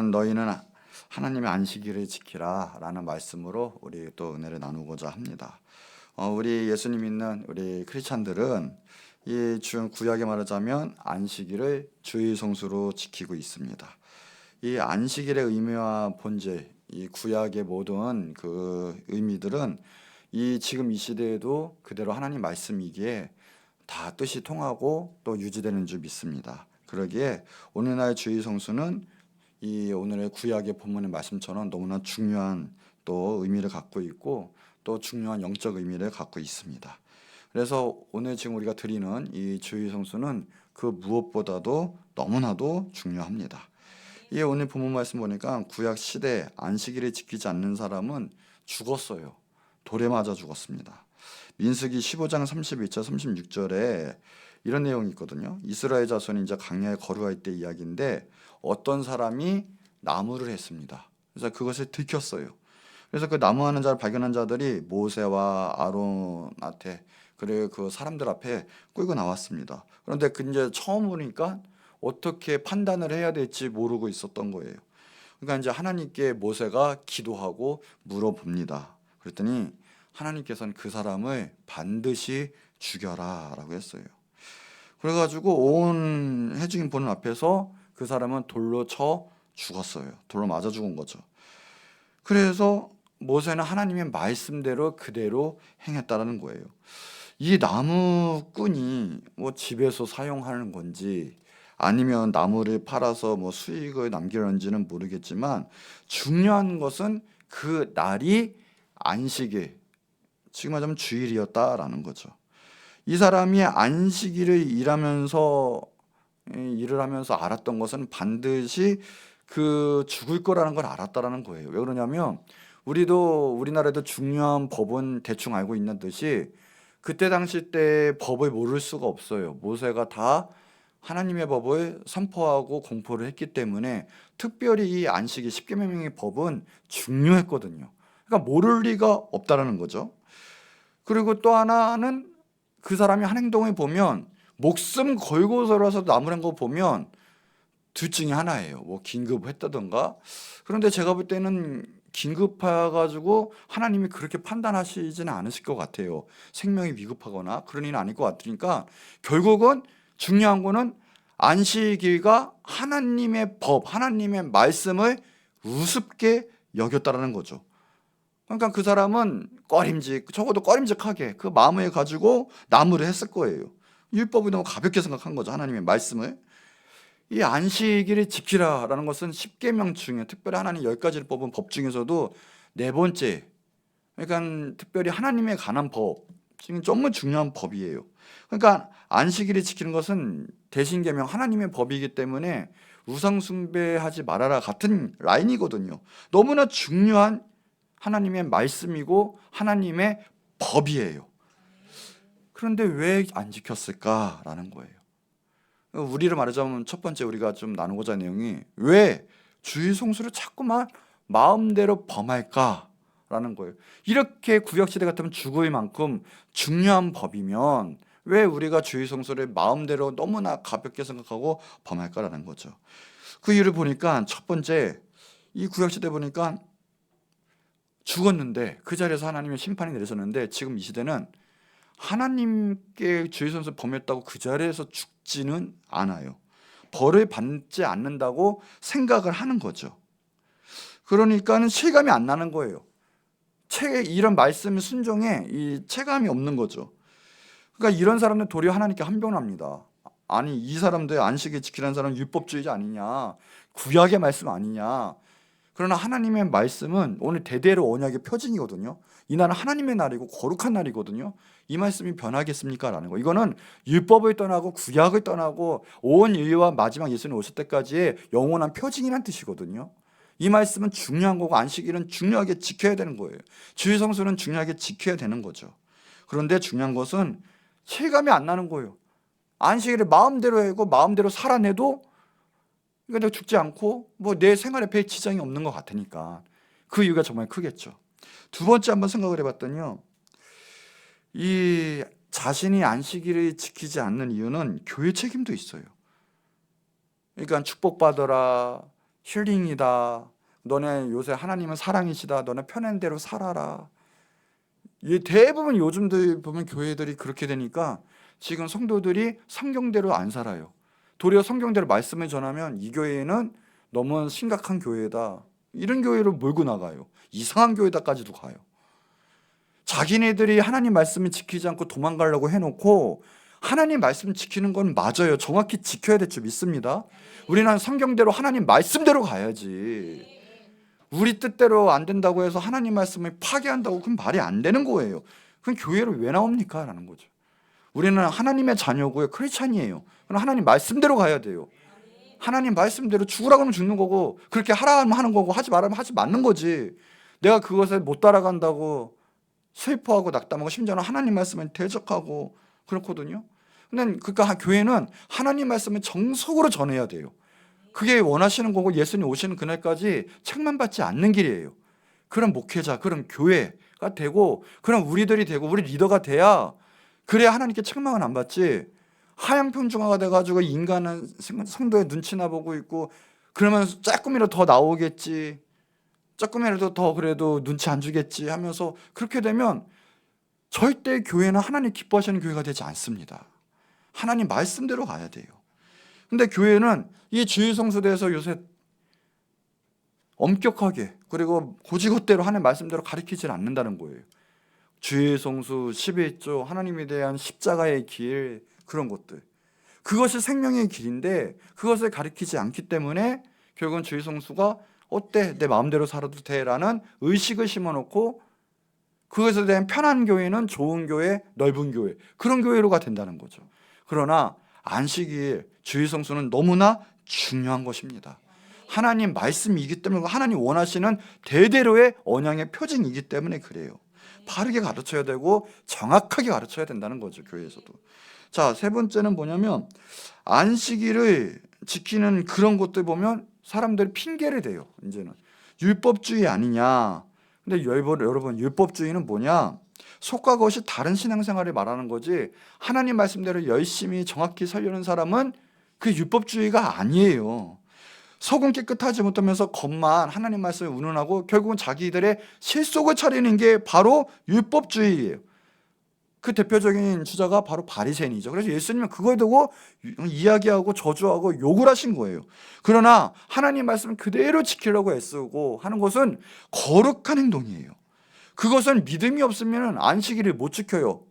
오늘은 너희는 하나님의 안식일을 지키라 라는 말씀으로 우리 또 은혜를 나누고자 합니다. 우리 예수님 믿는 우리 크리스찬들은 이 구약에 말하자면 안식일을 주의 성수로 지키고 있습니다. 이 안식일의 의미와 본질, 이 구약의 모든 그 의미들은 지금 이 시대에도 그대로 하나님 말씀이기에 다 뜻이 통하고 또 유지되는 줄 믿습니다. 그러기에 오늘날 주의 성수는 이 오늘의 구약의 본문의 말씀처럼 너무나 중요한 또 의미를 갖고 있고 또 중요한 영적 의미를 갖고 있습니다. 그래서 오늘 지금 우리가 드리는 이 주의 성수는 그 무엇보다도 너무나도 중요합니다. 이 오늘 본문 말씀 보니까 구약 시대 안식일을 지키지 않는 사람은 죽었어요. 돌에 맞아 죽었습니다. 민수기 15장 31절 36절에 이런 내용이 있거든요. 이스라엘 자손이 이제 광야에 거류할 때 이야기인데 어떤 사람이 나무를 했습니다. 그래서 그것을 들켰어요. 그래서 그 나무하는 자를 발견한 자들이 모세와 아론한테 그리고 그 사람들 앞에 끌고 나왔습니다. 그런데 그 이제 처음 보니까 어떻게 판단을 해야 될지 모르고 있었던 거예요. 그러니까 이제 하나님께 모세가 기도하고 물어봅니다. 그랬더니 하나님께서는 그 사람을 반드시 죽여라라고 했어요. 그래가지고 온 해중인 보는 앞에서 그 사람은 돌로 쳐 죽었어요. 돌로 맞아 죽은 거죠. 그래서 모세는 하나님의 말씀대로 그대로 행했다라는 거예요. 이 나무꾼이 뭐 집에서 사용하는 건지 아니면 나무를 팔아서 뭐 수익을 남기는지는 모르겠지만 중요한 것은 그 날이 안식일, 지금 하자면 주일이었다라는 거죠. 이 사람이 안식일을 일을 하면서 알았던 것은 반드시 그 죽을 거라는 걸 알았다라는 거예요. 왜 그러냐면 우리나라에도 중요한 법은 대충 알고 있는 듯이 그때 당시 때 법을 모를 수가 없어요. 모세가 다 하나님의 법을 선포하고 공포를 했기 때문에 특별히 이 안식일 십계명의 법은 중요했거든요. 그러니까 모를 리가 없다라는 거죠. 그리고 또 하나는 그 사람이 한 행동을 보면 목숨 걸고서라서 나무란 거 보면 둘 중에 하나예요. 뭐 긴급했다던가. 그런데 제가 볼 때는 긴급해가지고 하나님이 그렇게 판단하시지는 않으실 것 같아요. 생명이 위급하거나 그런 일은 아닐 것 같으니까 결국은 중요한 거는 안식일과 하나님의 법, 하나님의 말씀을 우습게 여겼다라는 거죠. 그러니까 그 사람은 적어도 꺼림직하게 그 마음을 가지고 나무를 했을 거예요. 율법이 너무 가볍게 생각한 거죠. 하나님의 말씀을. 이 안식일을 지키라라는 것은 십계명 중에 특별히 하나님 10가지를 뽑은 법 중에서도 네 번째, 그러니까 특별히 하나님에 관한 법 중에 정말 중요한 법이에요. 그러니까 안식일을 지키는 것은 대신계명 하나님의 법이기 때문에 우상 숭배하지 말아라 같은 라인이거든요. 너무나 중요한 하나님의 말씀이고 하나님의 법이에요. 그런데 왜 안 지켰을까라는 거예요. 우리를 말하자면 첫 번째 우리가 좀 나누고자 하는 내용이 왜 주의 성수를 자꾸만 마음대로 범할까라는 거예요. 이렇게 구약시대 같으면 죽을 만큼 중요한 법이면 왜 우리가 주의 성수를 마음대로 너무나 가볍게 생각하고 범할까라는 거죠. 그 이유를 보니까 첫 번째 이 구약시대 보니까 죽었는데 그 자리에서 하나님의 심판이 내리셨는데 지금 이 시대는 하나님께 주의 성수를 범했다고 그 자리에서 죽지는 않아요. 벌을 받지 않는다고 생각을 하는 거죠. 그러니까는 실감이 안 나는 거예요. 이런 말씀 순종에 이 체감이 없는 거죠. 그러니까 이런 사람들 도리어 하나님께 한변합니다. 아니 이 사람들 안식일 지키는 사람 율법주의자 아니냐, 구약의 말씀 아니냐. 그러나 하나님의 말씀은 오늘 대대로 언약의 표징이거든요. 이 날은 하나님의 날이고 거룩한 날이거든요. 이 말씀이 변하겠습니까? 라는 거. 이거는 율법을 떠나고 구약을 떠나고 온 인류와 마지막 예수님 오실 때까지의 영원한 표징이란 뜻이거든요. 이 말씀은 중요한 거고 안식일은 중요하게 지켜야 되는 거예요. 주의 성수는 중요하게 지켜야 되는 거죠. 그런데 중요한 것은 실감이 안 나는 거예요. 안식일을 마음대로 하고 마음대로 살아내도 그러니까 내가 죽지 않고 뭐 내 생활에 별 지장이 없는 것 같으니까 그 이유가 정말 크겠죠. 두 번째 한번 생각을 해봤더니요. 이 자신이 안식일을 지키지 않는 이유는 교회 책임도 있어요. 그러니까 축복받아라, 힐링이다. 너네 요새 하나님은 사랑이시다. 너네 편한 대로 살아라. 대부분 요즘들 보면 교회들이 그렇게 되니까 지금 성도들이 성경대로 안 살아요. 도리어 성경대로 말씀을 전하면 이 교회는 너무 심각한 교회다. 이런 교회를 몰고 나가요. 이상한 교회다까지도 가요. 자기네들이 하나님 말씀을 지키지 않고 도망가려고 해놓고 하나님 말씀 지키는 건 맞아요. 정확히 지켜야 될 줄 믿습니다. 우리는 성경대로 하나님 말씀대로 가야지. 우리 뜻대로 안 된다고 해서 하나님 말씀을 파괴한다고 그건 말이 안 되는 거예요. 그럼 교회를 왜 나옵니까? 라는 거죠. 우리는 하나님의 자녀고요. 크리스찬이에요. 그럼 하나님 말씀대로 가야 돼요. 하나님 말씀대로 죽으라고 하면 죽는 거고 그렇게 하라 하면 하는 거고 하지 말라면 하지 맞는 거지. 내가 그것에 못 따라간다고 슬퍼하고 낙담하고 심지어는 하나님 말씀을 대적하고 그렇거든요. 근데 그러니까 교회는 하나님 말씀을 정석으로 전해야 돼요. 그게 원하시는 거고 예수님 오시는 그날까지 책만 받지 않는 길이에요. 그런 목회자, 그런 교회가 되고 그런 우리들이 되고 우리 리더가 돼야 그래야 하나님께 책망은 안 받지. 하향평준화가 돼가지고 인간은 성도의 눈치나 보고 있고 그러면 조금이라도 더 나오겠지. 조금이라도 더 그래도 눈치 안 주겠지 하면서 그렇게 되면 절대 교회는 하나님 기뻐하시는 교회가 되지 않습니다. 하나님 말씀대로 가야 돼요. 근데 교회는 이 주일성수대에서 요새 엄격하게 그리고 고지고대로 하나님 말씀대로 가르치질 않는다는 거예요. 주일성수, 11조, 하나님에 대한 십자가의 길 그런 것들. 그것이 생명의 길인데 그것을 가르치지 않기 때문에 결국은 주일성수가 어때? 내 마음대로 살아도 돼? 라는 의식을 심어놓고 그것에 대한 편한 교회는 좋은 교회, 넓은 교회 그런 교회로가 된다는 거죠. 그러나 안식일, 주일성수는 너무나 중요한 것입니다. 하나님 말씀이기 때문에 하나님 원하시는 대대로의 언약의 표징이기 때문에 그래요. 바르게 가르쳐야 되고 정확하게 가르쳐야 된다는 거죠. 교회에서도. 자, 세 번째는 뭐냐면 안식일을 지키는 그런 것들 보면 사람들이 핑계를 대요. 이제는 율법주의 아니냐. 근데 여러분 율법주의는 뭐냐? 속과 겉이 다른 신앙생활을 말하는 거지 하나님 말씀대로 열심히 정확히 살려는 사람은 그 율법주의가 아니에요. 속은 깨끗하지 못하면서 겉만 하나님 말씀을 운운하고 결국은 자기들의 실속을 차리는 게 바로 율법주의예요. 그 대표적인 주자가 바로 바리새인이죠. 그래서 예수님은 그걸 두고 이야기하고 저주하고 욕을 하신 거예요. 그러나 하나님 말씀을 그대로 지키려고 애쓰고 하는 것은 거룩한 행동이에요. 그것은 믿음이 없으면 안식일을 못 지켜요.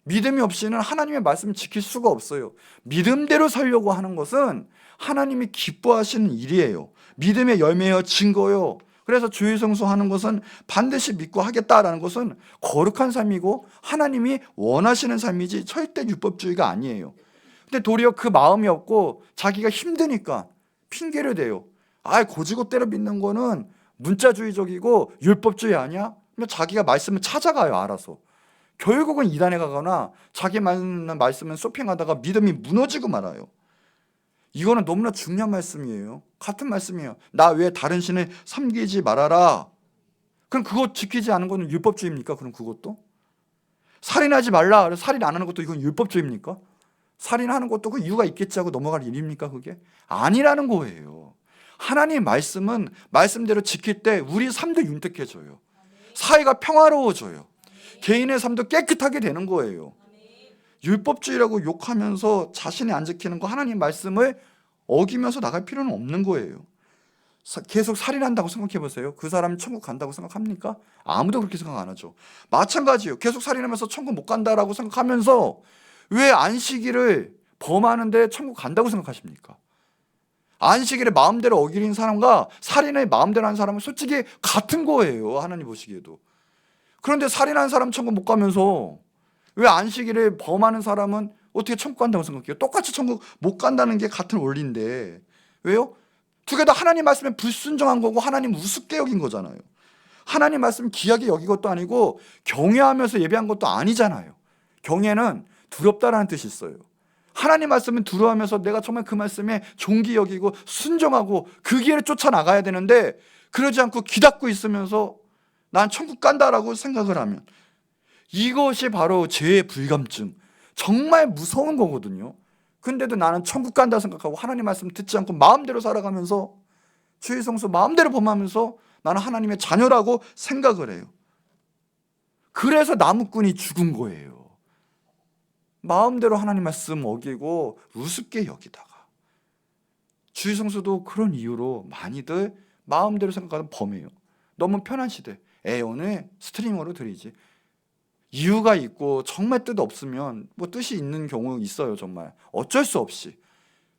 믿음이 없이는 하나님의 말씀을 지킬 수가 없어요. 믿음대로 살려고 하는 것은 하나님이 기뻐하시는 일이에요. 믿음의 열매여 증거요. 그래서 주일성수하는 것은 반드시 믿고 하겠다라는 것은 거룩한 삶이고 하나님이 원하시는 삶이지 절대 율법주의가 아니에요. 근데 도리어 그 마음이 없고 자기가 힘드니까 핑계를 대요. 고지고대로 믿는 거는 문자주의적이고 율법주의 아니야? 그러면 자기가 말씀을 찾아가요. 알아서. 결국은 이단에 가거나 자기 맞는 말씀은 쇼핑하다가 믿음이 무너지고 말아요. 이거는 너무나 중요한 말씀이에요. 같은 말씀이에요. 나 왜 다른 신을 섬기지 말아라. 그럼 그거 지키지 않은 거는 율법주의입니까? 그럼 그것도? 살인하지 말라. 살인 안 하는 것도 이건 율법주의입니까? 살인하는 것도 그 이유가 있겠지 하고 넘어갈 일입니까? 그게? 아니라는 거예요. 하나님의 말씀은 말씀대로 지킬 때 우리 삶도 윤택해져요. 사회가 평화로워져요. 개인의 삶도 깨끗하게 되는 거예요. 율법주의라고 욕하면서 자신이 안 지키는 거 하나님 말씀을 어기면서 나갈 필요는 없는 거예요. 계속 살인한다고 생각해 보세요. 그 사람이 천국 간다고 생각합니까? 아무도 그렇게 생각 안 하죠. 마찬가지예요. 계속 살인하면서 천국 못 간다라고 생각하면서 왜 안식일을 범하는데 천국 간다고 생각하십니까? 안식일을 마음대로 어기는 사람과 살인을 마음대로 하는 사람은 솔직히 같은 거예요. 하나님 보시기에도. 그런데 살인한 사람 천국 못 가면서 왜 안식일을 범하는 사람은 어떻게 천국 간다고 생각해요? 똑같이 천국 못 간다는 게 같은 원리인데 왜요? 두 개 다 하나님 말씀에 불순종한 거고 하나님 우습게 여긴 거잖아요. 하나님 말씀 귀하게 여긴 것도 아니고 경외하면서 예배한 것도 아니잖아요. 경외는 두렵다라는 뜻이 있어요. 하나님 말씀은 두려워하면서 내가 정말 그 말씀에 존귀 여기고 순종하고 그 길을 쫓아나가야 되는데 그러지 않고 귀 닫고 있으면서 난 천국 간다라고 생각을 하면 이것이 바로 죄의 불감증, 정말 무서운 거거든요. 근데도 나는 천국 간다 생각하고 하나님 말씀 듣지 않고 마음대로 살아가면서 주의 성수 마음대로 범하면서 나는 하나님의 자녀라고 생각을 해요. 그래서 나무꾼이 죽은 거예요. 마음대로 하나님 말씀 어기고 우습게 여기다가. 주의 성수도 그런 이유로 많이들 마음대로 생각하는 범해요. 너무 편한 시대. 오늘 스트리머로 드리지. 이유가 있고 정말 뜻 없으면 뭐 뜻이 있는 경우 있어요. 정말 어쩔 수 없이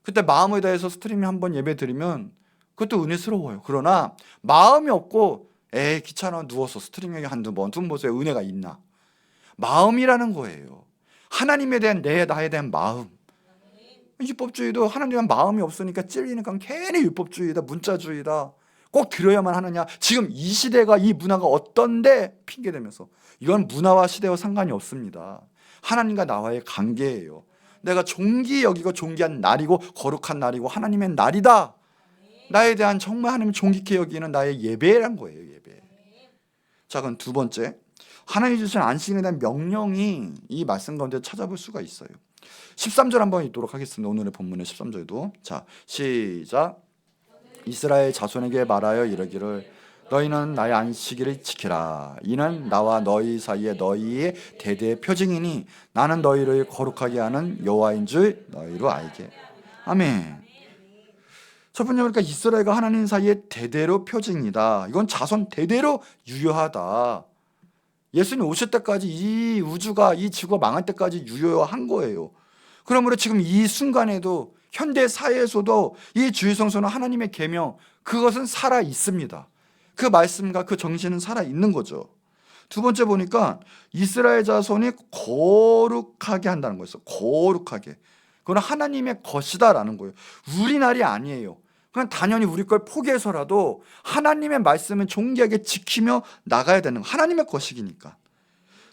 그때 마음을 다해서 스트리밍 한번 예배 드리면 그것도 은혜스러워요. 그러나 마음이 없고 귀찮아 누워서 스트리밍에 한두 번 보세요. 은혜가 있나? 마음이라는 거예요. 하나님에 대한 나에 대한 마음. 율법주의도 하나님에 대한 마음이 없으니까 찔리니까 괜히 율법주의다, 문자주의다, 꼭 들어야만 하느냐. 지금 이 시대가 이 문화가 어떤데 핑계대면서. 이건 문화와 시대와 상관이 없습니다. 하나님과 나와의 관계예요. 내가 존귀 여기고 존귀한 날이고 거룩한 날이고 하나님의 날이다. 나에 대한 정말 하나님 존귀케 여기는 나의 예배란 거예요. 예배. 자, 그럼 두 번째, 하나님이 주신 안식일에 대한 명령이 이 말씀 가운데 찾아볼 수가 있어요. 13절 한번 읽도록 하겠습니다. 오늘의 본문의 13절도. 자, 시작. 이스라엘 자손에게 말하여 이르기를 너희는 나의 안식일을 지키라. 이는 나와 너희 사이에 너희의 대대의 표징이니 나는 너희를 거룩하게 하는 여호와인 줄 너희로 알게. 아멘. 첫 번째 보니까 이스라엘과 하나님 사이에 대대로 표징이다. 이건 자손 대대로 유효하다. 예수님 오실 때까지 이 우주가, 이 지구가 망할 때까지 유효한 거예요. 그러므로 지금 이 순간에도 현대 사회에서도 이 주의 성수는 하나님의 계명, 그것은 살아 있습니다. 그 말씀과 그 정신은 살아 있는 거죠. 두 번째 보니까 이스라엘 자손이 거룩하게 한다는 거였어요. 거룩하게. 그건 하나님의 것이다라는 거예요. 우리 날이 아니에요. 그냥 당연히 우리 걸 포기해서라도 하나님의 말씀을 존귀하게 지키며 나가야 되는 거. 하나님의 것이니까.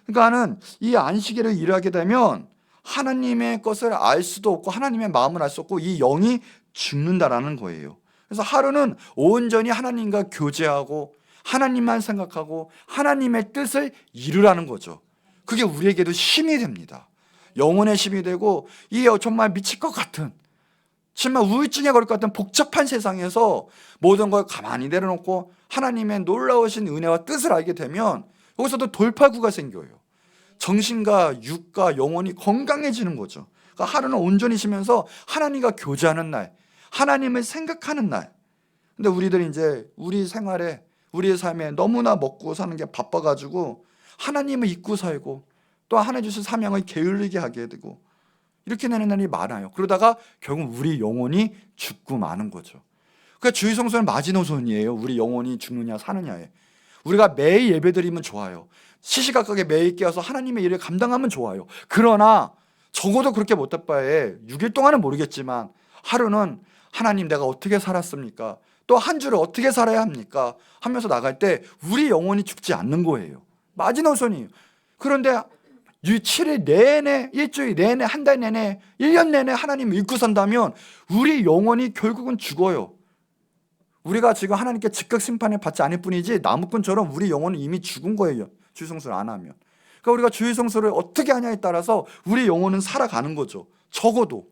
그러니까는 이 안식일을 일하게 되면 하나님의 것을 알 수도 없고 하나님의 마음을 알 수 없고 이 영이 죽는다라는 거예요. 그래서 하루는 온전히 하나님과 교제하고 하나님만 생각하고 하나님의 뜻을 이루라는 거죠. 그게 우리에게도 힘이 됩니다. 영혼의 힘이 되고 이 정말 미칠 것 같은, 정말 우울증에 걸릴 것 같은 복잡한 세상에서 모든 걸 가만히 내려놓고 하나님의 놀라우신 은혜와 뜻을 알게 되면 여기서도 돌파구가 생겨요. 정신과 육과 영혼이 건강해지는 거죠. 그러니까 하루는 온전히 쉬면서 하나님과 교제하는 날, 하나님을 생각하는 날. 근데 우리들이 이제 우리 생활에, 우리의 삶에 너무나 먹고 사는 게 바빠가지고 하나님을 잊고 살고 또 하나님 주신 사명을 게을리게 하게 되고 이렇게 되는 날이 많아요. 그러다가 결국 우리 영혼이 죽고 마는 거죠. 그러니까 주의 성수는 마지노선이에요. 우리 영혼이 죽느냐 사느냐에. 우리가 매일 예배드리면 좋아요. 시시각각에 매일 깨어서 하나님의 일을 감당하면 좋아요. 그러나 적어도 그렇게 못할 바에 6일 동안은 모르겠지만 하루는 하나님 내가 어떻게 살았습니까? 또 한 주를 어떻게 살아야 합니까? 하면서 나갈 때 우리 영혼이 죽지 않는 거예요. 마지노선이에요. 그런데 7일 내내, 일주일 내내, 한 달 내내, 1년 내내 하나님을 잊고 산다면 우리 영혼이 결국은 죽어요. 우리가 지금 하나님께 즉각 심판을 받지 않을 뿐이지 나무꾼처럼 우리 영혼은 이미 죽은 거예요. 주의 성수를 안 하면. 그러니까 우리가 주의 성수를 어떻게 하냐에 따라서 우리 영혼은 살아가는 거죠. 적어도.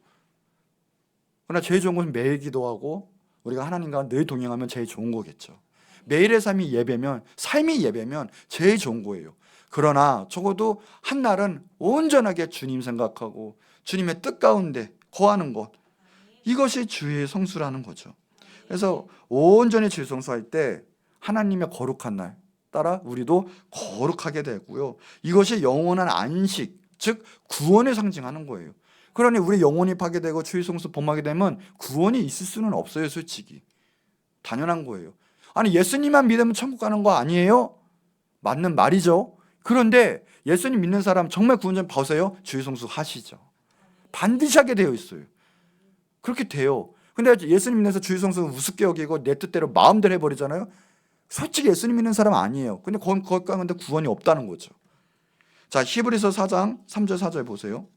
그러나 제일 좋은 것은 매일 기도하고 우리가 하나님과 늘 동행하면 제일 좋은 거겠죠. 매일의 삶이 예배면, 삶이 예배면 제일 좋은 거예요. 그러나 적어도 한 날은 온전하게 주님 생각하고 주님의 뜻 가운데 거하는 것, 이것이 주의 성수라는 거죠. 그래서 온전히 주의 성수할 때 하나님의 거룩한 날 따라 우리도 거룩하게 되고요. 이것이 영원한 안식, 즉 구원을 상징하는 거예요. 그러니 우리 영혼이 파괴되고 주의 성수 범하게 되면 구원이 있을 수는 없어요. 솔직히 당연한 거예요. 아니 예수님만 믿으면 천국 가는 거 아니에요? 맞는 말이죠. 그런데 예수님 믿는 사람 정말 구원 좀 보세요. 주의 성수 하시죠. 반드시 하게 되어 있어요. 그렇게 돼요. 근데 예수님 믿는 주의 성수는 우습게 여기고 내 뜻대로 마음대로 해버리잖아요. 솔직히 예수님 믿는 사람 아니에요. 근데 거기 가는데 구원이 없다는 거죠. 자, 히브리서 4장 3절 4절 보세요.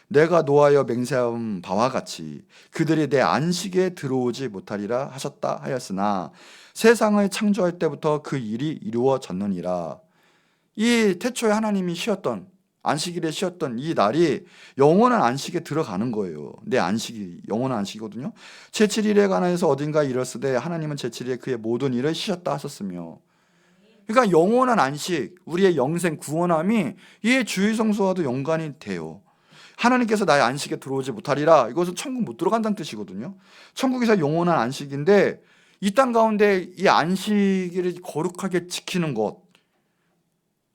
내가 노하여 맹세한 바와 같이 그들이 내 안식에 들어오지 못하리라 하셨다 하였으나 세상을 창조할 때부터 그 일이 이루어졌느니라. 이 태초에 하나님이 쉬었던 안식일에 쉬었던 이 날이 영원한 안식에 들어가는 거예요. 내 안식이 영원한 안식이거든요. 제7일에 관하여서 어딘가 이르시되 하나님은 제7일에 그의 모든 일을 쉬었다 하셨으며, 그러니까 영원한 안식, 우리의 영생 구원함이 이 주일성수와도 연관이 돼요. 하나님께서 나의 안식에 들어오지 못하리라, 이것은 천국 못 들어간다는 뜻이거든요. 천국에서 영원한 안식인데 이 땅 가운데 이 안식일을 거룩하게 지키는 것,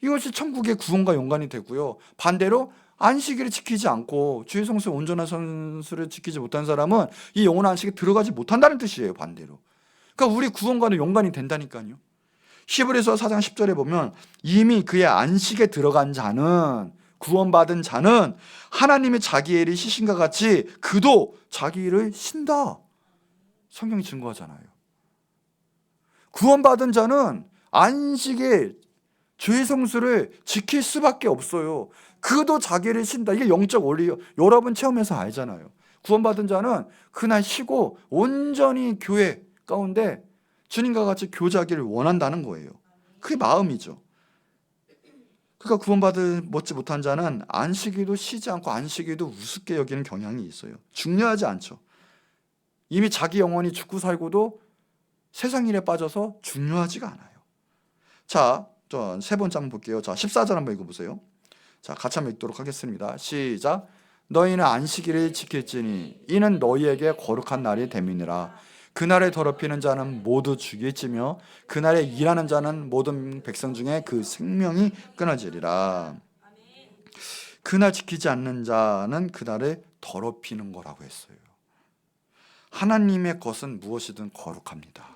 이것이 천국의 구원과 연관이 되고요. 반대로 안식일을 지키지 않고 주일 성수의 온전한 선수를 지키지 못한 사람은 이 영원한 안식에 들어가지 못한다는 뜻이에요. 반대로. 그러니까 우리 구원과는 연관이 된다니까요. 히브리서 4장 10절에 보면 이미 그의 안식에 들어간 자는, 구원받은 자는 하나님이 자기의 일을 쉬신과 같이 그도 자기 일을 쉰다. 성경이 증거하잖아요. 구원받은 자는 안식에 주의 성수를 지킬 수밖에 없어요. 그도 자기를 쉰다. 이게 영적 원리예요. 여러분 체험해서 알잖아요. 구원받은 자는 그날 쉬고 온전히 교회 가운데 주님과 같이 교제하기를 원한다는 거예요. 그게 마음이죠. 그러니까 구원받지 못한 자는 안식일도 쉬지 않고 안식일도 우습게 여기는 경향이 있어요. 중요하지 않죠. 이미 자기 영혼이 죽고 살고도 세상 일에 빠져서 중요하지가 않아요. 자, 세 번째 한번 볼게요. 자, 14절 한번 읽어보세요. 자, 같이 한번 읽도록 하겠습니다. 시작. 너희는 안식일을 지킬지니 이는 너희에게 거룩한 날이 됨이니라. 그날에 더럽히는 자는 모두 죽일지며 그날에 일하는 자는 모든 백성 중에 그 생명이 끊어지리라. 그날 지키지 않는 자는 그날에 더럽히는 거라고 했어요. 하나님의 것은 무엇이든 거룩합니다.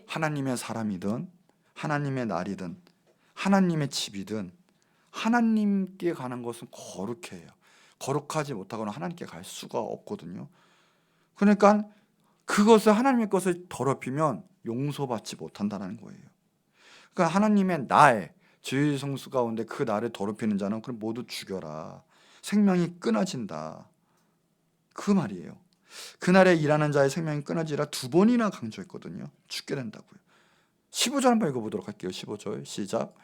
하나님의 사람이든 하나님의 날이든 하나님의 집이든 하나님께 가는 것은 거룩해요. 거룩하지 못하거나 하나님께 갈 수가 없거든요. 그러니까 그것을, 하나님의 것을 더럽히면 용서받지 못한다는 거예요. 그러니까 하나님의 날, 주일 성수 가운데 그 날을 더럽히는 자는 그럼 모두 죽여라. 생명이 끊어진다. 그 말이에요. 그날에 일하는 자의 생명이 끊어지라 2번이나 강조했거든요. 죽게 된다고요. 15절 한번 읽어보도록 할게요. 15절 시작.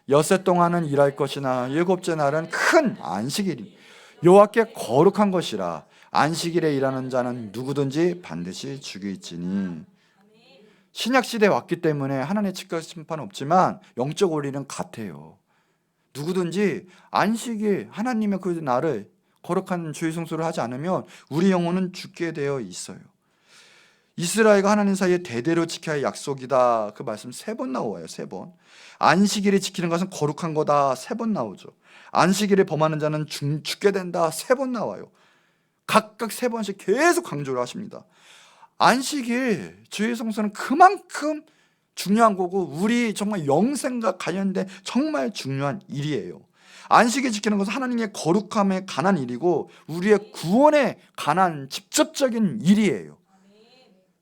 엿새 동안은 일할 것이나 7째 날은 큰 안식일이 여호와께 거룩한 것이라. 안식일에 일하는 자는 누구든지 반드시 죽일지니. 신약시대에 왔기 때문에 하나님의 직각 심판은 없지만 영적 원리는 같아요. 누구든지 안식일, 하나님의 그 날을 거룩한 주일 성수를 하지 않으면 우리 영혼은 죽게 되어 있어요. 이스라엘과 하나님 사이에 대대로 지켜야 할 약속이다. 그 말씀 3번 나와요. 3번. 안식일을 지키는 것은 거룩한 거다. 3번 나오죠. 안식일을 범하는 자는 죽게 된다. 3번 나와요. 각각 3번씩 계속 강조를 하십니다. 안식일, 주일 성수는 그만큼 중요한 거고 우리 정말 영생과 관련된 정말 중요한 일이에요. 안식일 지키는 것은 하나님의 거룩함에 관한 일이고 우리의 구원에 관한 직접적인 일이에요.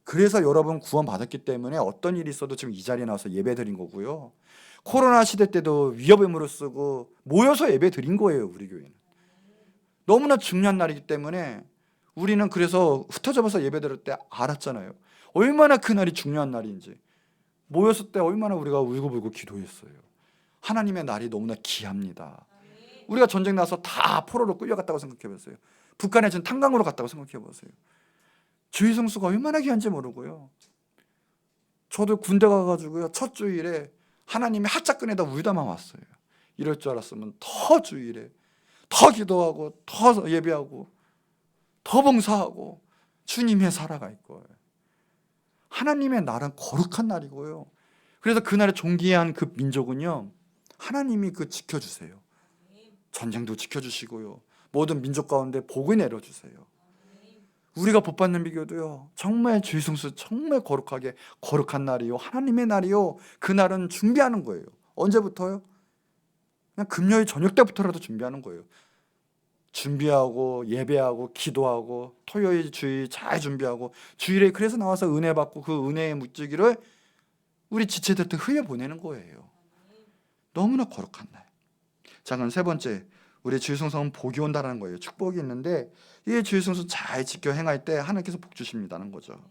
그래서 여러분 구원 받았기 때문에 어떤 일이 있어도 지금 이 자리에 나와서 예배 드린 거고요. 코로나 시대 때도 위협의무로 쓰고 모여서 예배 드린 거예요. 우리 교회는 너무나 중요한 날이기 때문에 우리는 그래서 흩어져 봐서 예배 드릴 때 알았잖아요. 얼마나 그 날이 중요한 날인지. 모였을 때 얼마나 우리가 울고불고 기도했어요. 하나님의 날이 너무나 귀합니다. 우리가 전쟁 나서 다 포로로 끌려갔다고 생각해 보세요. 북한에 지금 탄광으로 갔다고 생각해 보세요. 주일 성수가 얼마나 귀한지 모르고요. 저도 군대 가가지고요, 첫 주일에 하나님의 하짝끈에다 울다만 왔어요. 이럴 줄 알았으면 더 주일에 더 기도하고 더 예배하고 더 봉사하고 주님의 살아갈 거예요. 하나님의 날은 거룩한 날이고요. 그래서 그날에 존귀한 그 민족은요, 하나님이 그 지켜주세요. 전쟁도 지켜주시고요, 모든 민족 가운데 복을 내려주세요. 우리가 복받는 비교도요, 정말 주일 성수 정말 거룩하게, 거룩한 날이요, 하나님의 날이요, 그 날은 준비하는 거예요. 언제부터요? 그냥 금요일 저녁 때부터라도 준비하는 거예요. 준비하고 예배하고 기도하고 토요일 주일 잘 준비하고 주일에 그래서 나와서 은혜 받고 그 은혜의 묵주기를 우리 지체들한테 흘려보내는 거예요. 너무나 거룩한 날. 자, 그럼 3번째, 우리 주일 성수는 복이 온다는 거예요. 축복이 있는데 이 주일 성수 잘 지켜 행할 때 하나님께서 복 주십니다는 거죠.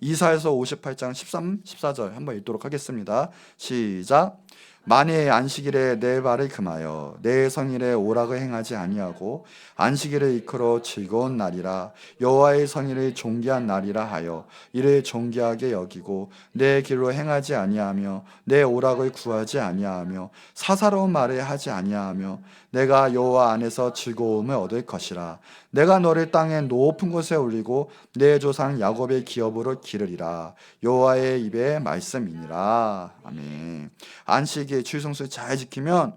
이사야서 58장 13, 14절 한번 읽도록 하겠습니다. 시작. 만일 안식일에 내 발을 금하여 내 성일에 오락을 행하지 아니하고 안식일을 이끌어 즐거운 날이라 여호와의 성일을 존귀한 날이라 하여 이를 존귀하게 여기고 내 길로 행하지 아니하며 내 오락을 구하지 아니하며 사사로운 말을 하지 아니하며 내가 여호와 안에서 즐거움을 얻을 것이라. 내가 너를 땅의 높은 곳에 올리고 내 조상 야곱의 기업으로 기르리라. 여호와의 입의 말씀이니라. 아멘. 안식일 주일성수를 잘 지키면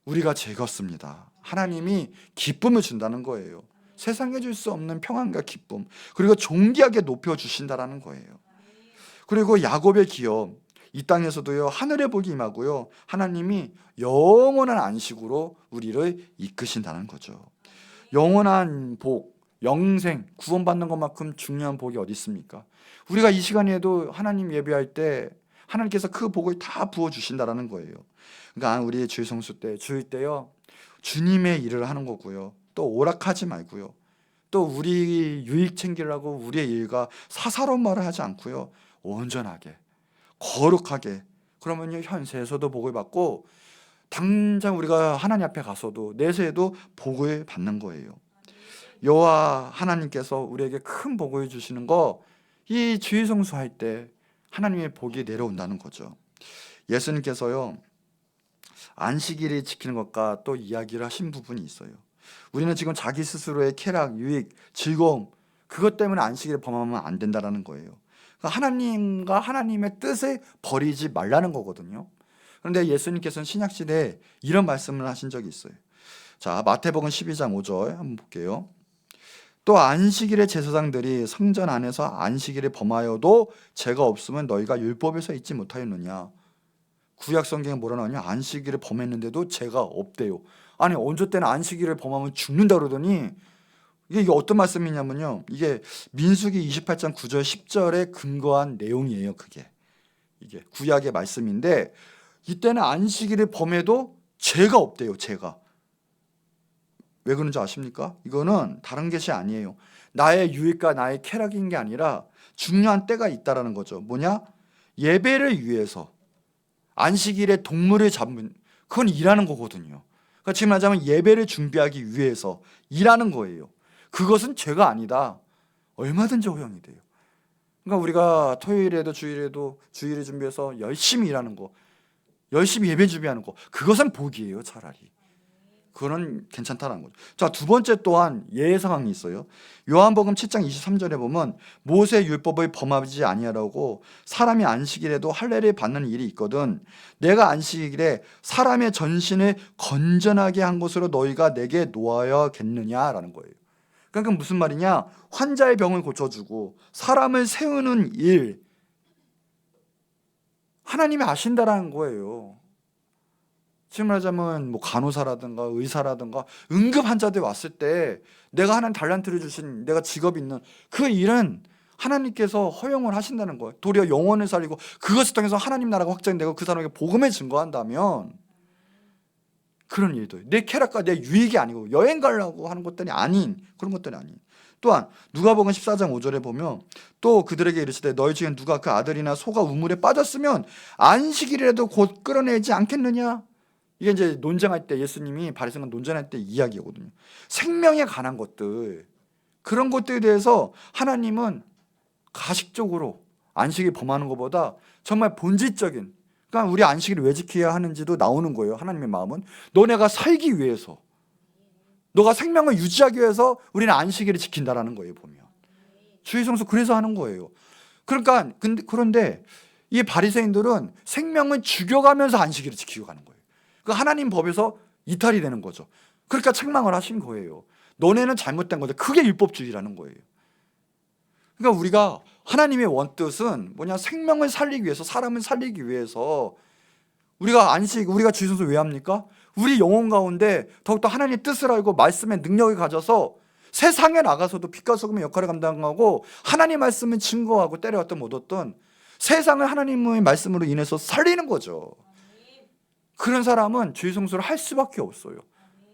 우리가 즐겁습니다. 하나님이 기쁨을 준다는 거예요. 세상에 줄 수 없는 평안과 기쁨, 그리고 존귀하게 높여주신다라는 거예요. 그리고 야곱의 기업, 이 땅에서도요 하늘의 복이 임하고요 하나님이 영원한 안식으로 우리를 이끄신다는 거죠. 영원한 복, 영생, 구원받는 것만큼 중요한 복이 어디 있습니까? 우리가 이 시간에도 하나님 예배할 때 하나님께서 그 복을 다 부어주신다라는 거예요. 그러니까 우리 주일 성수 때, 주일 때요 주님의 일을 하는 거고요, 또 오락하지 말고요, 또 우리 유익 챙기려고 우리의 일과 사사로운 말을 하지 않고요 온전하게 거룩하게, 그러면요 현세에서도 복을 받고 당장 우리가 하나님 앞에 가서도 내세에도 복을 받는 거예요. 여호와 하나님께서 우리에게 큰 복을 주시는 거, 이 주일 성수할 때 하나님의 복이 내려온다는 거죠. 예수님께서요 안식일을 지키는 것과 또 이야기를 하신 부분이 있어요. 우리는 지금 자기 스스로의 쾌락, 유익, 즐거움, 그것 때문에 안식일을 범하면 안 된다는 거예요. 그러니까 하나님과 하나님의 뜻을 버리지 말라는 거거든요. 그런데 예수님께서는 신약시대에 이런 말씀을 하신 적이 있어요. 자, 마태복음 12장 5절 한번 볼게요. 또 안식일의 제사장들이 성전 안에서 안식일을 범하여도 죄가 없으면 너희가 율법에서 잊지 못하였느냐. 구약 성경에 뭐라 나오냐, 안식일을 범했는데도 죄가 없대요. 아니 언제 때는 안식일을 범하면 죽는다 그러더니 이게 어떤 말씀이냐면요, 이게 민수기 28장 9절 10절에 근거한 내용이에요. 그게 이게 구약의 말씀인데 이때는 안식일을 범해도 죄가 없대요. 죄가. 왜 그런지 아십니까? 이거는 다른 것이 아니에요. 나의 유익과 나의 쾌락인 게 아니라 중요한 때가 있다라는 거죠. 뭐냐? 예배를 위해서 안식일에 동물을 잡는, 그건 일하는 거거든요. 그러니까 지금 말하자면 예배를 준비하기 위해서 일하는 거예요. 그것은 죄가 아니다. 얼마든지 허용이 돼요. 그러니까 우리가 토요일에도 주일에도 주일을 준비해서 열심히 일하는 거, 열심히 예배 준비하는 거, 그것은 복이에요. 차라리 그거는 괜찮다는 거죠. 자, 두 번째 또한 예외 상황이 있어요. 요한복음 7장 23절에 보면 모세 율법을 범하지 아니하라고 사람이 안식일에도 할례를 받는 일이 있거든 내가 안식일에 사람의 전신을 건전하게 한 것으로 너희가 내게 놓아야겠느냐라는 거예요. 그러니까 무슨 말이냐, 환자의 병을 고쳐주고 사람을 세우는 일, 하나님이 아신다라는 거예요. 지금 말하자면 뭐 간호사라든가 의사라든가 응급 환자들 왔을 때 내가 하나님 달란트를 주신 내가 직업이 있는 그 일은 하나님께서 허용을 하신다는 거예요. 도리어 영혼을 살리고 그것을 통해서 하나님 나라가 확장되고 그 사람에게 복음을 증거한다면, 그런 일도 내 쾌락과 내 유익이 아니고 여행 가려고 하는 것들이 아닌 그런 것들이 아닌. 또한 누가복음 14장 5절에 보면 또 그들에게 이르시되 너희 중에 누가 그 아들이나 소가 우물에 빠졌으면 안식일이라도 곧 끌어내지 않겠느냐. 이게 이제 논쟁할 때, 예수님이 바리새인과 논쟁할 때 이야기거든요. 생명에 관한 것들, 그런 것들에 대해서 하나님은 가식적으로 안식일 범하는 것보다 정말 본질적인, 그러니까 우리 안식일을 왜 지켜야 하는지도 나오는 거예요. 하나님의 마음은 너네가 살기 위해서, 너가 생명을 유지하기 위해서 우리는 안식일을 지킨다라는 거예요. 보면 주일 성수 그래서 하는 거예요. 그러니까 그런데 이 바리새인들은 생명을 죽여가면서 안식일을 지키고 가는 거예요. 그 하나님 법에서 이탈이 되는 거죠. 그러니까 책망을 하신 거예요. 너네는 잘못된 거죠. 그게 율법주의라는 거예요. 그러니까 우리가 하나님의 원뜻은 뭐냐, 생명을 살리기 위해서, 사람을 살리기 위해서 우리가 우리가 주일 성수 왜 합니까? 우리 영혼 가운데 더욱더 하나님의 뜻을 알고 말씀의 능력을 가져서 세상에 나가서도 빛과 소금의 역할을 감당하고 하나님의 말씀을 증거하고 때려왔든 못 얻든 세상을 하나님의 말씀으로 인해서 살리는 거죠. 그런 사람은 주일 성수를 할 수밖에 없어요.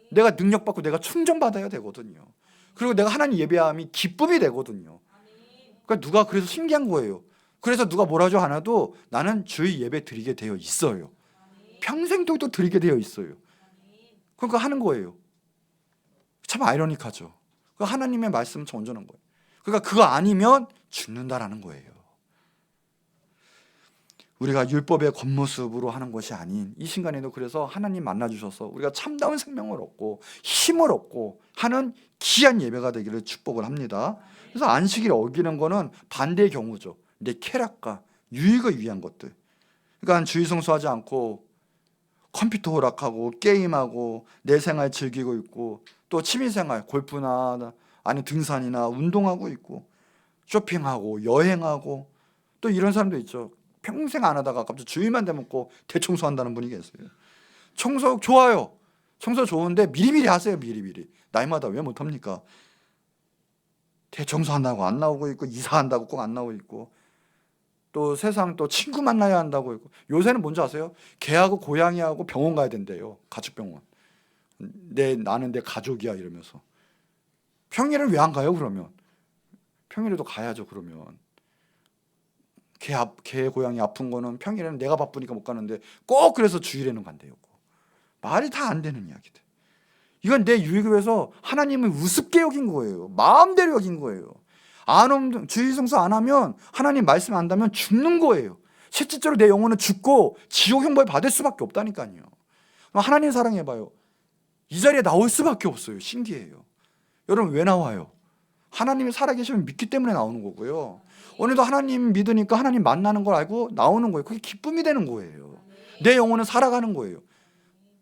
내가 능력받고 내가 충전받아야 되거든요. 그리고 내가 하나님 예배함이 기쁨이 되거든요. 그러니까 누가 그래서 신기한 거예요. 그래서 누가 뭐라 하지 않아도 나는 주일 예배 드리게 되어 있어요. 평생 또 드리게 되어 있어요. 그러니까 하는 거예요. 참 아이러니하죠. 하나님의 말씀은 참 온전한 거예요. 그러니까 그거 아니면 죽는다라는 거예요. 우리가 율법의 겉모습으로 하는 것이 아닌 이 순간에도 그래서 하나님 만나주셔서 우리가 참다운 생명을 얻고 힘을 얻고 하는 귀한 예배가 되기를 축복을 합니다. 그래서 안식일을 어기는 거는 반대의 경우죠. 내 쾌락과 유익을 위한 것들. 그러니까 주의성수하지 않고 컴퓨터 오락하고 게임하고 내 생활 즐기고 있고 또 취미생활 골프나 아니 등산이나 운동하고 있고 쇼핑하고 여행하고 또 이런 사람도 있죠. 평생 안 하다가 갑자기 주일만 되면 꼭 대청소한다는 분이 계세요. 청소 좋아요. 청소 좋은데 미리미리 하세요. 미리미리. 나이마다 왜 못합니까? 대청소한다고 안 나오고 있고 이사한다고 꼭 안 나오고 있고 또 세상 또 친구 만나야 한다고 있고 요새는 뭔지 아세요? 개하고 고양이하고 병원 가야 된대요. 가축병원. 나는 내 가족이야 이러면서. 평일은 왜 안 가요 그러면? 평일에도 가야죠 그러면. 개 고양이 아픈 거는 평일에는 내가 바쁘니까 못 가는데 꼭 그래서 주일에는 간대요. 말이 다 안 되는 이야기들. 이건 내 유익을 위해서 하나님을 우습게 여긴 거예요. 마음대로 여긴 거예요. 주의성수 안 하면 하나님 말씀 안 한다면 죽는 거예요. 실질적으로 내 영혼은 죽고 지옥 형벌 받을 수밖에 없다니까요. 하나님 사랑해봐요. 이 자리에 나올 수밖에 없어요. 신기해요. 여러분 왜 나와요? 하나님이 살아계시면 믿기 때문에 나오는 거고요. 오늘도 하나님 믿으니까 하나님 만나는 걸 알고 나오는 거예요. 그게 기쁨이 되는 거예요. 내 영혼은 살아가는 거예요.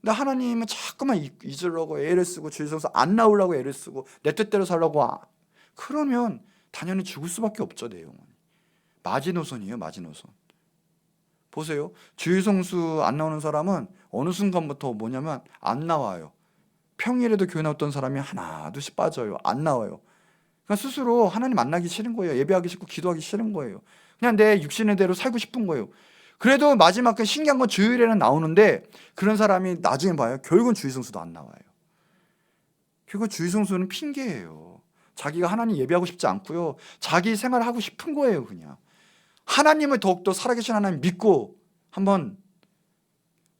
근데 하나님은 자꾸만 잊으려고 애를 쓰고 주의성수 안 나오려고 애를 쓰고 내 뜻대로 살려고 그러면 당연히 죽을 수밖에 없죠. 내 영혼이. 마지노선이에요. 마지노선. 보세요. 주의성수 안 나오는 사람은 어느 순간부터 뭐냐면 안 나와요. 평일에도 교회 나왔던 사람이 하나 둘씩 빠져요. 안 나와요. 그러니까 스스로 하나님 만나기 싫은 거예요. 예배하기 싫고 기도하기 싫은 거예요. 그냥 내 육신의 대로 살고 싶은 거예요. 그래도 마지막에 신기한 건 주일에는 나오는데 그런 사람이 나중에 봐요. 결국은 주의성수도 안 나와요. 결국 주의성수는 핑계예요. 자기가 하나님 예배하고 싶지 않고요. 자기 생활을 하고 싶은 거예요. 그냥 하나님을 더욱더 살아계신 하나님 믿고 한번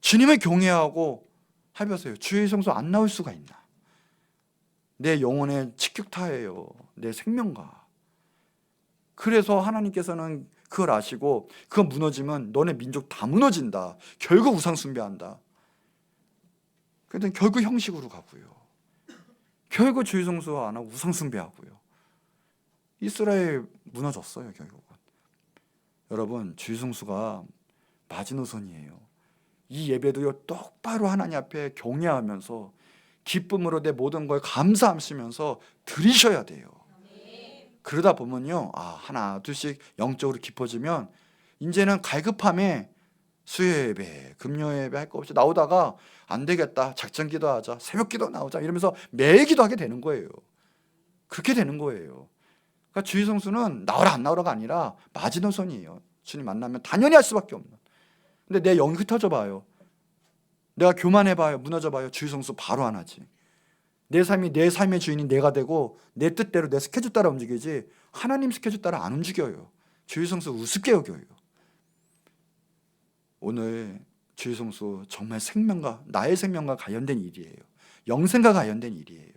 주님을 경외하고 해보세요. 주의성수 안 나올 수가 있나? 내 영혼의 직격타예요. 내 생명과. 그래서 하나님께서는 그걸 아시고 그거 무너지면 너네 민족 다 무너진다. 결국 우상 숭배한다. 그래도 결국 형식으로 가고요. 결국 주의성수 안 하고 우상 숭배하고요. 이스라엘 무너졌어요. 결국은. 여러분 주의성수가 마지노선이에요. 이 예배도요 똑바로 하나님 앞에 경외하면서 기쁨으로 내 모든 걸 감사하시면서 드리셔야 돼요. 그러다 보면요 하나 둘씩 영적으로 깊어지면 이제는 갈급함에 수요 예배 금요 예배 할 거 없이 나오다가 안 되겠다 작전 기도하자 새벽 기도 나오자 이러면서 매일 기도하게 되는 거예요. 그렇게 되는 거예요. 그러니까 주의성수는 나오라 안 나오라가 아니라 마지노선이에요. 주님 만나면 당연히 할 수밖에 없는. 근데 내 영이 흩어져 봐요. 내가 교만해봐요. 무너져봐요. 주의성수 바로 안 하지. 내 삶이 내 삶의 주인이 내가 되고 내 뜻대로 내 스케줄 따라 움직이지 하나님 스케줄 따라 안 움직여요. 주의성수 우습게 여겨요. 오늘 주의성수 정말 생명과 나의 생명과 관련된 일이에요. 영생과 관련된 일이에요.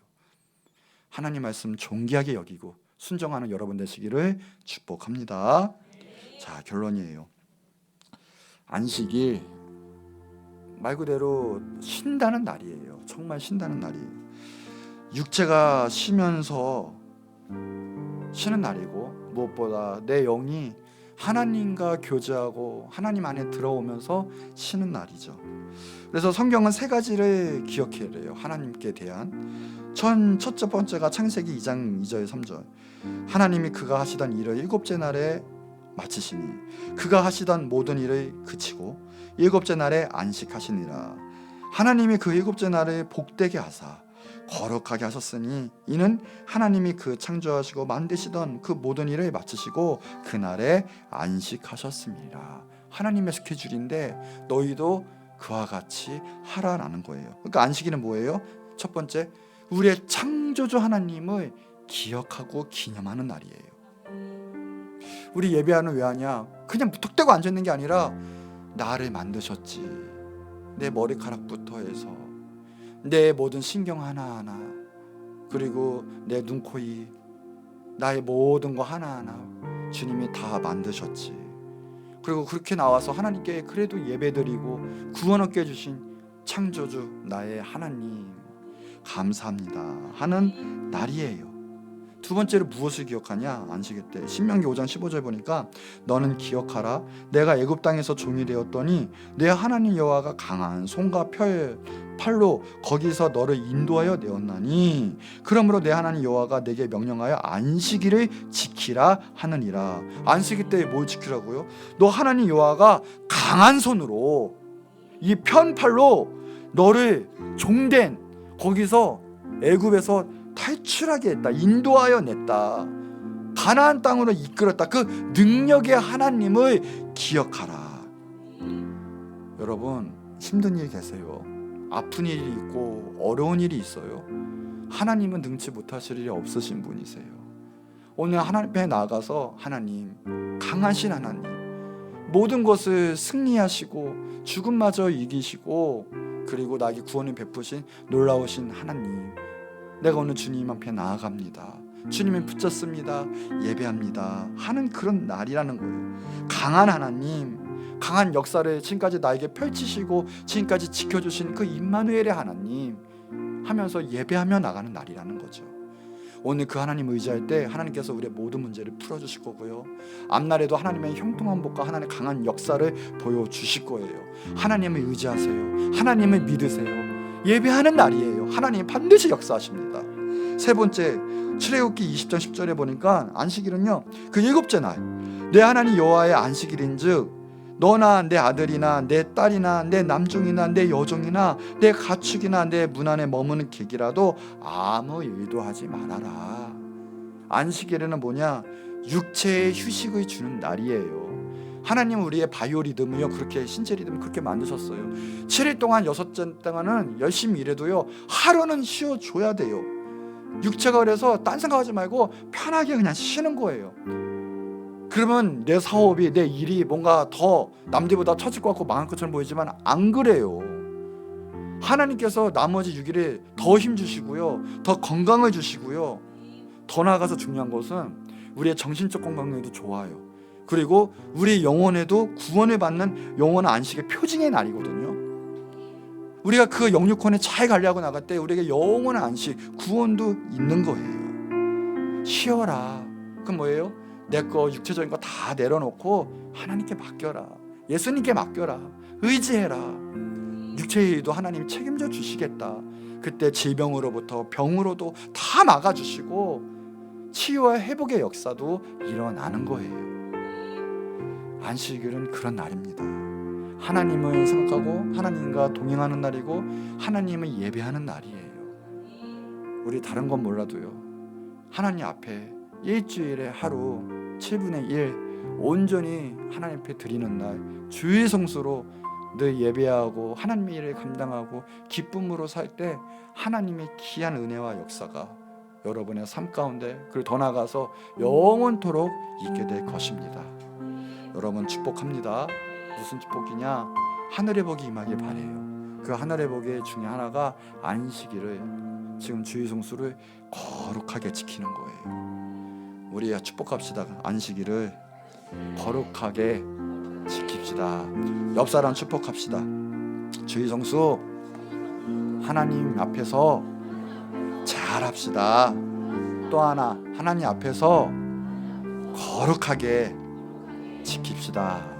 하나님 말씀 존귀하게 여기고 순종하는 여러분 되시기를 축복합니다. 자, 결론이에요. 안식이 말 그대로 쉰다는 날이에요. 정말 쉰다는 날이에요. 육체가 쉬면서 쉬는 날이고 무엇보다 내 영이 하나님과 교제하고 하나님 안에 들어오면서 쉬는 날이죠. 그래서 성경은 세 가지를 기억해야 돼요. 하나님께 대한 첫째 번째가 창세기 2장 2절 3절 하나님이 그가 하시던 일을 일곱째 날에 마치시니 그가 하시던 모든 일을 그치고 일곱째 날에 안식하시니라. 하나님이 그 일곱째 날을 복되게 하사 거룩하게 하셨으니 이는 하나님이 그 창조하시고 만드시던 그 모든 일을 마치시고 그날에 안식하셨습니다. 하나님의 스케줄인데 너희도 그와 같이 하라라는 거예요. 그러니까 안식일은 뭐예요? 첫 번째, 우리의 창조주 하나님을 기억하고 기념하는 날이에요. 우리 예배하는 왜 하냐? 그냥 무턱대고 앉아있는 게 아니라 나를 만드셨지, 내 머리카락부터 해서 내 모든 신경 하나하나, 그리고 내 눈, 코, 입, 나의 모든 거 하나하나 주님이 다 만드셨지. 그리고 그렇게 나와서 하나님께 그래도 예배드리고 구원 얻게 해주신 창조주 나의 하나님 감사합니다 하는 날이에요. 두 번째로 무엇을 기억하냐? 안식일 때 신명기 5장 15절 보니까 너는 기억하라, 내가 애굽 땅에서 종이 되었더니 내 하나님 여호와가 강한 손과 팔로 거기서 너를 인도하여 내었나니 그러므로 내 하나님 여호와가 내게 명령하여 안식일을 지키라 하느니라. 안식일 때 뭘 지키라고요? 너 하나님 여호와가 강한 손으로 이 편팔로 너를 종된 거기서 애굽에서 탈출하게 했다. 인도하여 냈다. 가나안 땅으로 이끌었다. 그 능력의 하나님을 기억하라. 여러분, 힘든 일 계세요? 아픈 일이 있고 어려운 일이 있어요? 하나님은 능치 못하실 일이 없으신 분이세요. 오늘 하나님 앞에 나아가서 하나님, 강하신 하나님, 모든 것을 승리하시고 죽음마저 이기시고 그리고 나에게 구원을 베푸신 놀라우신 하나님, 내가 오늘 주님 앞에 나아갑니다. 주님을 붙잡습니다. 예배합니다 하는 그런 날이라는 거예요. 강한 하나님, 강한 역사를 지금까지 나에게 펼치시고 지금까지 지켜주신 그 임마누엘의 하나님 하면서 예배하며 나가는 날이라는 거죠. 오늘 그 하나님 의지할 때 하나님께서 우리의 모든 문제를 풀어주실 거고요, 앞날에도 하나님의 형통한 복과 하나님의 강한 역사를 보여주실 거예요. 하나님을 의지하세요. 하나님을 믿으세요. 예배하는 날이에요. 하나님 반드시 역사하십니다. 세 번째, 출애굽기 20장 10절에 보니까 안식일은요, 그 일곱째 날 내 하나님 여호와의 안식일인즉 너나 내 아들이나 내 딸이나 내 남종이나 내 여종이나 내 가축이나 내 문 안에 머무는 객이라도 아무 일도 하지 말아라. 안식일에는 뭐냐? 육체의 휴식을 주는 날이에요. 하나님은 우리의 바이오 리듬을요, 그렇게 신체 리듬을 그렇게 만드셨어요. 7일 동안 6째 동안은 열심히 일해도요, 하루는 쉬어줘야 돼요. 육체가 그래서 딴 생각하지 말고 편하게 그냥 쉬는 거예요. 그러면 내 사업이, 내 일이 뭔가 더 남들보다 처질 것 같고 망할 것처럼 보이지만 안 그래요. 하나님께서 나머지 6일에 더 힘 주시고요, 더 건강을 주시고요, 더 나아가서 중요한 것은 우리의 정신적 건강에도 좋아요. 그리고 우리 영혼에도 구원을 받는 영원한 안식의 표징의 날이거든요. 우리가 그 영육혼에 잘 관리하고 나갈 때 우리에게 영원한 안식, 구원도 있는 거예요. 쉬어라. 그럼 뭐예요? 내 거 육체적인 거 다 내려놓고 하나님께 맡겨라. 예수님께 맡겨라. 의지해라. 육체의 일도 하나님이 책임져 주시겠다. 그때 질병으로부터 병으로도 다 막아주시고 치유와 회복의 역사도 일어나는 거예요. 안식일은 그런 날입니다. 하나님을 생각하고 하나님과 동행하는 날이고 하나님을 예배하는 날이에요. 우리 다른 건 몰라도요, 하나님 앞에 일주일에 하루 7분의 1 온전히 하나님 앞에 드리는 날, 주일 성수로 늘 예배하고 하나님의 일을 감당하고 기쁨으로 살 때 하나님의 귀한 은혜와 역사가 여러분의 삶 가운데, 그리고 더 나아가서 영원토록 있게 될 것입니다. 여러분 축복합니다. 무슨 축복이냐? 하늘의 복이 임하길 바래요. 그 하늘의 복의 중에 하나가 안식일을, 지금 주일 성수를 거룩하게 지키는 거예요. 우리 축복합시다. 안식일을 거룩하게 지킵시다. 옆 사람 축복합시다. 주일 성수 하나님 앞에서 잘합시다. 또 하나, 하나님 앞에서 거룩하게 지킵시다.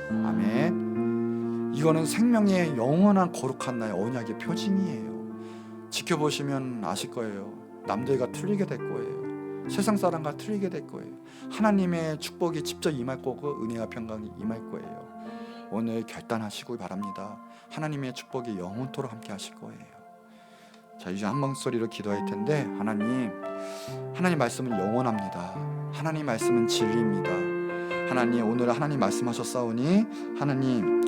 아멘. 이거는 생명의 영원한 거룩한 나의 언약의 표징이에요. 지켜보시면 아실 거예요. 남들과 틀리게 될 거예요. 세상 사람과 틀리게 될 거예요. 하나님의 축복이 직접 임할 거고 은혜와 평강이 임할 거예요. 오늘 결단하시길 바랍니다. 하나님의 축복이 영원토록 함께 하실 거예요. 자, 이제 한 목소리로 기도할 텐데, 하나님 말씀은 영원합니다. 하나님 말씀은 진리입니다. 하나님, 오늘 하나님 말씀하셨사오니 하나님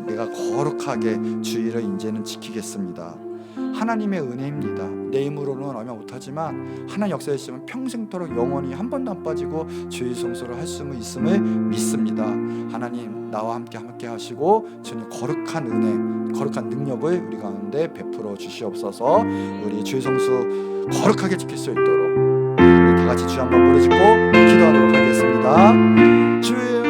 내가 거룩하게 주일을 이제는 지키겠습니다. 하나님의 은혜입니다. 내 힘으로는 얼마 못하지만 하나님 역사하시면 평생토록 영원히 한 번도 안 빠지고 주의 성소를 할 수 있음을 믿습니다. 하나님 나와 함께 하시고 주님 거룩한 은혜, 거룩한 능력을 우리 가운데 베풀어 주시옵소서. 우리 주의 성소 거룩하게 지킬 수 있도록 우리 다 같이 주 한번 무릎 꿇고 기도하도록 하겠습니다. 주여